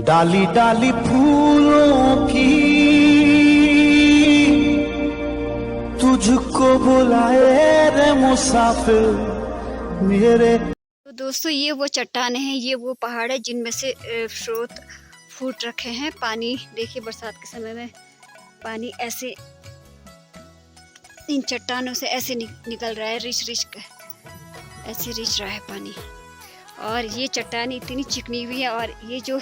डाली डाली फूलों की तुझको बुलाए रे मुसाफिर मेरे। तो दोस्तों ये वो चट्टानें हैं, ये वो पहाड़ है जिनमें से स्रोत फूट रखे हैं। पानी देखिए बरसात के समय में पानी ऐसे इन चट्टानों से ऐसे निकल रहा है, ऐसे रिच रहा है पानी। और ये चट्टान इतनी चिकनी हुई है और ये जो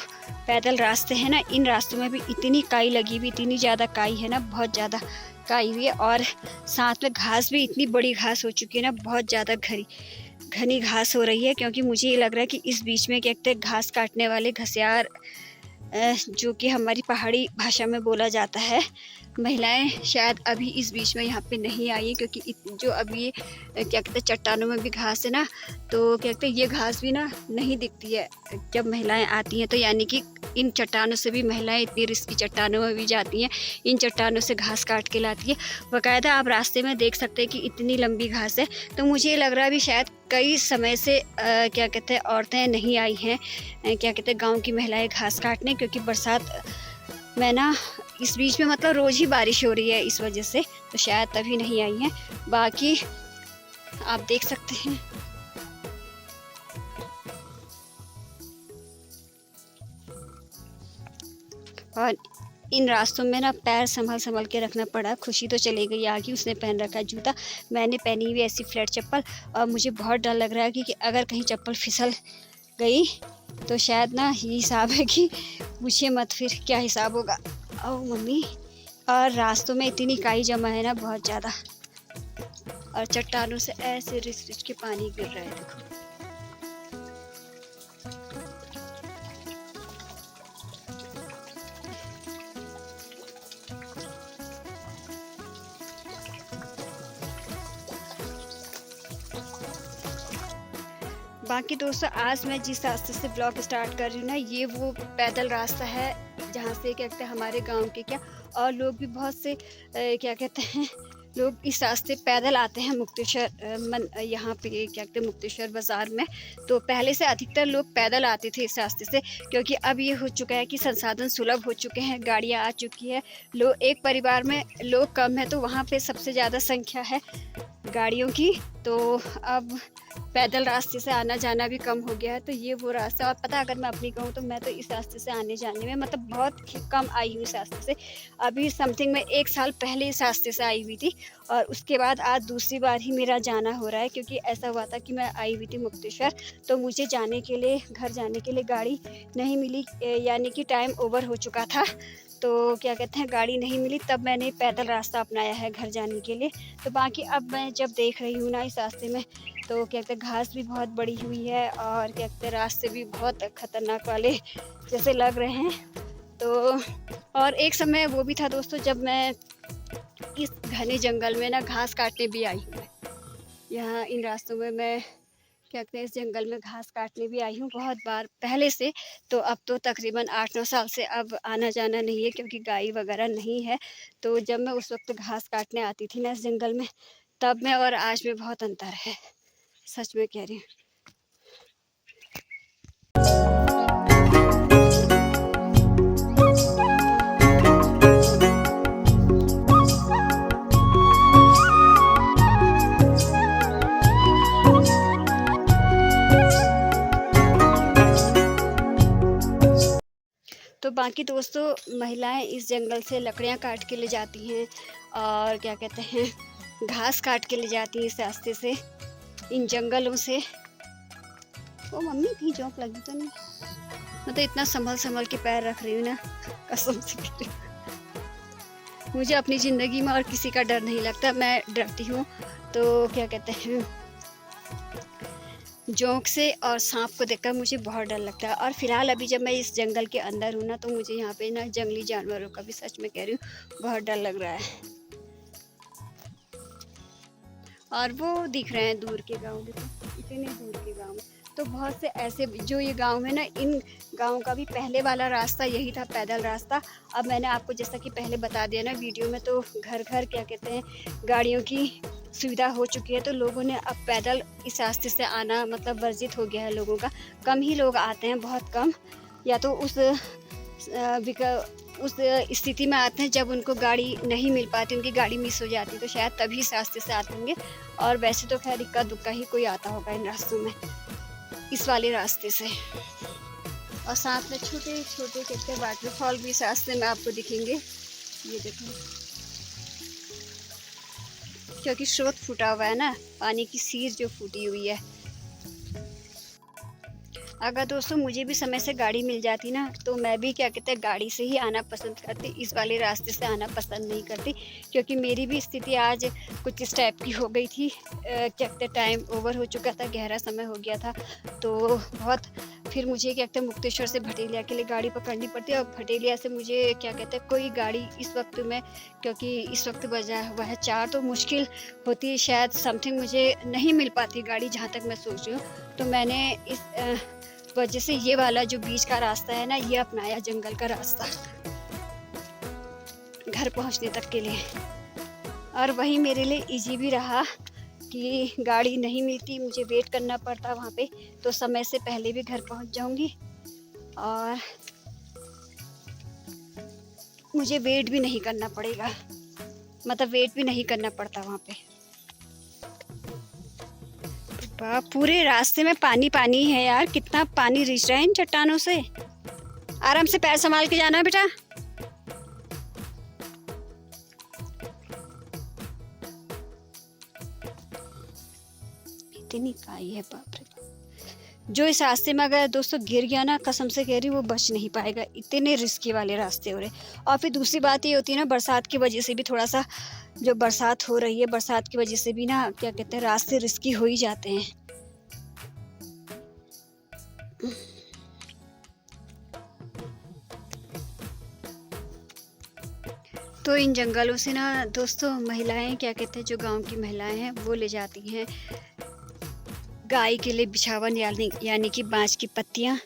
पैदल रास्ते हैं ना, इन रास्तों में भी इतनी काई लगी हुई, इतनी ज़्यादा काई है ना, बहुत ज़्यादा काई हुई है। और साथ में घास भी इतनी बड़ी घास हो चुकी है ना, बहुत ज़्यादा घनी घास हो रही है। क्योंकि मुझे ये लग रहा है कि इस बीच में क्या कहते हैं, घास काटने वाले घसियार, जो कि हमारी पहाड़ी भाषा में बोला जाता है, महिलाएं शायद अभी इस बीच में यहाँ पे नहीं आई है। क्योंकि जो अभी क्या कहते हैं चट्टानों में भी घास है ना, तो क्या कहते हैं ये घास भी ना नहीं दिखती है जब महिलाएं आती हैं। तो यानी कि इन चट्टानों से भी महिलाएं इतनी रिस्की चट्टानों में भी जाती हैं, इन चट्टानों से घास काट के लाती है। बाकायदा आप रास्ते में देख सकते हैं कि इतनी लंबी घास है। तो मुझे लग रहा है अभी शायद कई समय से क्या कहते हैं औरतें नहीं आई हैं, क्या कहते हैं गाँव की महिलाएँ घास काटने। क्योंकि बरसात में ना इस बीच में मतलब रोज़ ही बारिश हो रही है, इस वजह से तो शायद तभी नहीं आई हैं। बाकी आप देख सकते हैं और इन रास्तों में ना पैर संभल के रखना पड़ा। खुशी तो चली गई आगे, उसने पहन रखा जूता, मैंने पहनी हुई ऐसी फ्लैट चप्पल। और मुझे बहुत डर लग रहा है कि अगर कहीं चप्पल फिसल गई तो शायद ना ये हिसाब है कि पूछिए मत फिर क्या हिसाब होगा। ओ मम्मी, और रास्तों में इतनी काई जमा है ना, बहुत ज़्यादा, और चट्टानों से ऐसे रिच के पानी गिर रहा है, देखो। बाकी दोस्तों आज मैं जिस रास्ते से ब्लॉग स्टार्ट कर रही हूँ ना, ये वो पैदल रास्ता है जहाँ से क्या कहते हैं हमारे गांव के क्या और लोग भी बहुत से क्या कहते हैं लोग इस रास्ते पैदल आते हैं मुक्तेश्वर यहाँ पे क्या कहते हैं मुक्तेश्वर बाज़ार में। तो पहले से अधिकतर लोग पैदल आते थे इस रास्ते से, क्योंकि अब ये हो चुका है कि संसाधन सुलभ हो चुके हैं, गाड़ियाँ आ चुकी है, लोग एक परिवार में लोग कम है तो वहाँ पे सबसे ज़्यादा संख्या है गाड़ियों की। तो अब पैदल रास्ते से आना जाना भी कम हो गया है। तो ये वो रास्ता, और पता अगर मैं अपनी कहूँ तो मैं तो इस रास्ते से आने जाने में मतलब बहुत कम आई हूँ इस रास्ते से। अभी समथिंग मैं 1 साल पहले इस रास्ते से आई हुई थी और उसके बाद आज दूसरी बार ही मेरा जाना हो रहा है। क्योंकि ऐसा हुआ था कि मैं आई हुई थी मुक्तेश्वर, तो मुझे जाने के लिए घर जाने के लिए गाड़ी नहीं मिली, यानी कि टाइम ओवर हो चुका था। तो क्या कहते हैं गाड़ी नहीं मिली, तब मैंने पैदल रास्ता अपनाया है घर जाने के लिए। तो बाकी अब मैं जब देख रही हूँ ना इस रास्ते में, तो क्या कहते हैं घास भी बहुत बड़ी हुई है और क्या कहते हैं रास्ते भी बहुत खतरनाक वाले जैसे लग रहे हैं। तो और एक समय वो भी था दोस्तों जब मैं इस घने जंगल में ना घास काटने भी आई हूँ। यहाँ इन रास्तों में मैं क्या कहते हैं इस जंगल में घास काटने भी आई हूँ बहुत बार पहले से। तो अब तो तकरीबन 8-9 साल से अब आना जाना नहीं है, क्योंकि गाय वगैरह नहीं है। तो जब मैं उस वक्त घास काटने आती थी ना इस जंगल में, तब में और आज में बहुत अंतर है, सच में कह रही हूँ। तो बाकी दोस्तों महिलाएं इस जंगल से लकड़ियां काट के ले जाती हैं और क्या कहते हैं घास काट के ले जाती हैं इस रास्ते से, इन जंगलों से। ओ मम्मी कहीं जोंक लगी तो नहीं? मैं तो इतना संभल के पैर रख रही हूँ ना, कसम से कह रही हूँ। मुझे अपनी ज़िंदगी में और किसी का डर नहीं लगता, मैं डरती हूँ तो क्या कहते हैं जोंक से और सांप को देखकर मुझे बहुत डर लगता है। और फिलहाल अभी जब मैं इस जंगल के अंदर हूँ ना, तो मुझे यहाँ पे ना जंगली जानवरों का भी सच में कह रही हूँ बहुत डर लग रहा है। और वो दिख रहे हैं दूर के गांव, देखो इतने दूर के गांव। तो बहुत से ऐसे जो ये गांव है ना, इन गाँव का भी पहले वाला रास्ता यही था, पैदल रास्ता। अब मैंने आपको जैसा कि पहले बता दिया ना वीडियो में, तो घर घर क्या कहते हैं गाड़ियों की सुविधा हो चुकी है, तो लोगों ने अब पैदल इस रास्ते से आना मतलब वर्जित हो गया है लोगों का। कम ही लोग आते हैं, बहुत कम, या तो उस स्थिति में आते हैं जब उनको गाड़ी नहीं मिल पाती, उनकी गाड़ी मिस हो जाती है, तो शायद तभी इस रास्ते से आते होंगे। और वैसे तो खैर इक्का दुक्का ही कोई आता होगा इन रास्तों में, इस वाले रास्ते से। और साथ में छोटे छोटे कहते हैं वाटरफॉल भी इस रास्ते में आपको दिखेंगे, ये देखो, क्योंकि स्रोत फूटा हुआ है ना, पानी की सीर जो फूटी हुई है। अगर दोस्तों मुझे भी समय से गाड़ी मिल जाती ना, तो मैं भी क्या कहते हैं गाड़ी से ही आना पसंद करती, इस वाले रास्ते से आना पसंद नहीं करती, क्योंकि मेरी भी स्थिति आज कुछ इस टाइप की हो गई थी। क्या कहते हैं टाइम ओवर हो चुका था, गहरा समय हो गया था, तो बहुत फिर मुझे क्या कहते हैं मुक्तेश्वर से भटेलिया के लिए गाड़ी पकड़नी पड़ती है। और भटेलिया से मुझे क्या कहते हैं कोई गाड़ी इस वक्त में, क्योंकि इस वक्त बजा हुआ है 4, तो मुश्किल होती है, शायद समथिंग मुझे नहीं मिल पाती गाड़ी, जहाँ तक मैं सोच रही हूँ। तो मैंने इस वजह से ये वाला जो बीच का रास्ता है ना, ये अपनाया, जंगल का रास्ता घर पहुंचने तक के लिए। और वही मेरे लिए इजी भी रहा कि गाड़ी नहीं मिलती, मुझे वेट करना पड़ता वहाँ पे, तो समय से पहले भी घर पहुँच जाऊँगी और मुझे वेट भी नहीं करना पड़ेगा, मतलब वेट भी नहीं करना पड़ता वहाँ पे। पूरे रास्ते में पानी पानी है यार, कितना पानी रिस रहा है इन चट्टानों से। आराम से पैर संभाल के जाना बेटा। इतनी काई है, बाप रे बाप। जो इस रास्ते में अगर दोस्तों गिर गया ना, कसम से कह रही, वो बच नहीं पाएगा, इतने रिस्की वाले रास्ते हो रहे। और फिर दूसरी बात ये होती है ना, बरसात की वजह से भी थोड़ा सा, जो बरसात हो रही है, बरसात की वजह से भी ना क्या कहते हैं रास्ते रिस्की हो ही जाते हैं। तो इन जंगलों से ना दोस्तों महिलाएं क्या कहते हैं, जो गांव की महिलाएं हैं वो ले जाती हैं गाय के लिए बिछावन, यानी कि बाँझ की पत्तियां,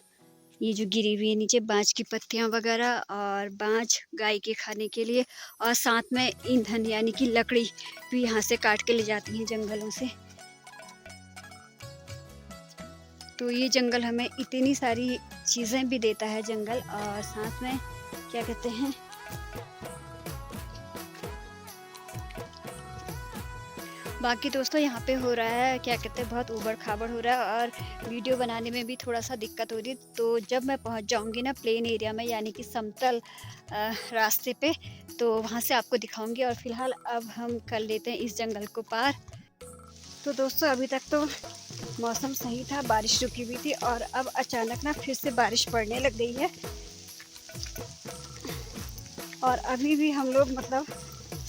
ये जो गिरी हुई है नीचे बाँझ की पत्तियां वगैरह, और बाँझ गाय के खाने के लिए, और साथ में ईंधन यानी कि लकड़ी भी यहाँ से काट के ले जाती हैं जंगलों से। तो ये जंगल हमें इतनी सारी चीज़ें भी देता है जंगल, और साथ में क्या कहते हैं बाकी दोस्तों यहाँ पे हो रहा है क्या कहते हैं बहुत ऊबड़ खाबड़ हो रहा है, और वीडियो बनाने में भी थोड़ा सा दिक्कत हो रही है। तो जब मैं पहुँच जाऊँगी ना प्लेन एरिया में, यानी कि समतल रास्ते पे, तो वहाँ से आपको दिखाऊंगी। और फिलहाल अब हम कर लेते हैं इस जंगल को पार। तो दोस्तों अभी तक तो मौसम सही था, बारिश रुकी हुई थी, और अब अचानक ना फिर से बारिश पड़ने लग गई है। और अभी भी हम लोग मतलब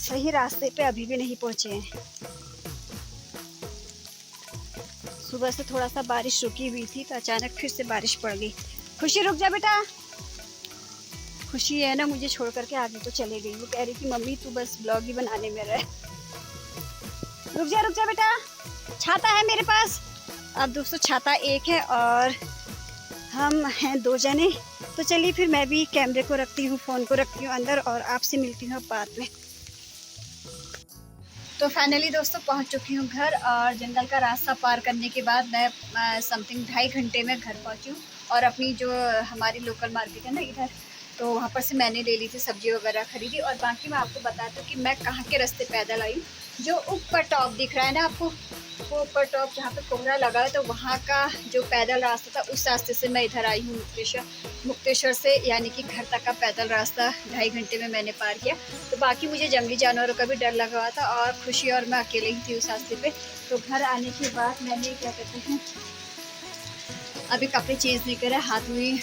सही रास्ते पे अभी भी नहीं पहुँचे हैं। सुबह से थोड़ा सा बारिश रुकी हुई थी, तो अचानक फिर से बारिश पड़ गई। खुशी रुक जा बेटा। खुशी है ना मुझे छोड़ करके आगे तो चले गई, वो कह रही थी मम्मी तू बस ब्लॉग ही बनाने में रहे। रुक जा बेटा, छाता है मेरे पास। अब दोस्तों छाता एक है और हम हैं 2 जने, तो चलिए फिर मैं भी कैमरे को रखती हूँ, फ़ोन को रखती हूँ अंदर, और आपसे मिलती हूँ बाद में। तो फाइनली दोस्तों पहुंच चुकी हूँ घर, और जंगल का रास्ता पार करने के बाद मैं समथिंग 2.5 घंटे में घर पहुंची हूँ। और अपनी जो हमारी लोकल मार्केट है ना इधर, तो वहाँ पर से मैंने ले ली थी सब्जी वगैरह खरीदी। और बाकी मैं आपको बताती हूँ कि मैं कहाँ के रास्ते पैदल आई हूँ। जो ऊपर टॉप दिख रहा है ना आपको, वो ऊपर टॉप जहाँ पे कोहरा लगा है, तो वहाँ का जो पैदल रास्ता था उस रास्ते से मैं इधर आई हूँ मुक्तेश्वर से, यानी कि घर तक का पैदल रास्ता 2.5 घंटे में मैंने पार किया। तो बाकी मुझे जंगली जानवरों का भी डर लगा हुआ था, और खुशी और मैं अकेले ही थी उस रास्ते पे। तो घर आने के बाद मैंने क्या कहते हैं अभी कपड़े चेंज नहीं करे, हाथ में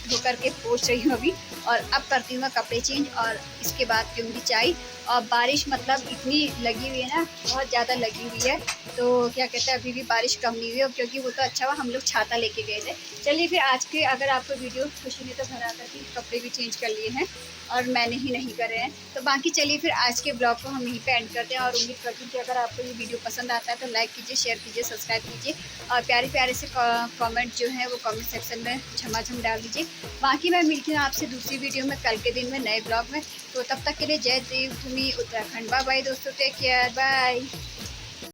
धो करके पोंछ रही हूँ अभी, और अब करती हूँ मैं कपड़े चेंज और इसके बाद पीऊँगी चाय। और बारिश मतलब इतनी लगी हुई है ना, बहुत ज़्यादा लगी हुई है। तो क्या कहते हैं, अभी भी बारिश कम नहीं हुई है, क्योंकि वो तो अच्छा हुआ हम लोग छाता लेके गए थे। चलिए फिर आज के, अगर आपको वीडियो खुशी ने तो घर आकर के कपड़े भी चेंज कर लिए हैं और मैंने ही नहीं करे हैं, तो बाकी चलिए फिर आज के ब्लॉग को हम यहीं पे एंड करते हैं। और उम्मीद करती हूँ कि अगर आपको ये वीडियो पसंद आता है तो लाइक कीजिए, शेयर कीजिए, सब्सक्राइब कीजिए और प्यारे प्यारे से कमेंट जो है वो कमेंट सेक्शन में झमाझम डाल दीजिए। बाकी मैं मिलती हूँ आपसे दूसरी वीडियो में कल के दिन में नए ब्लॉग में। तो तब तक के लिए जय देवभूमि उत्तराखंड। बाय बाय दोस्तों, टेक केयर, बाय।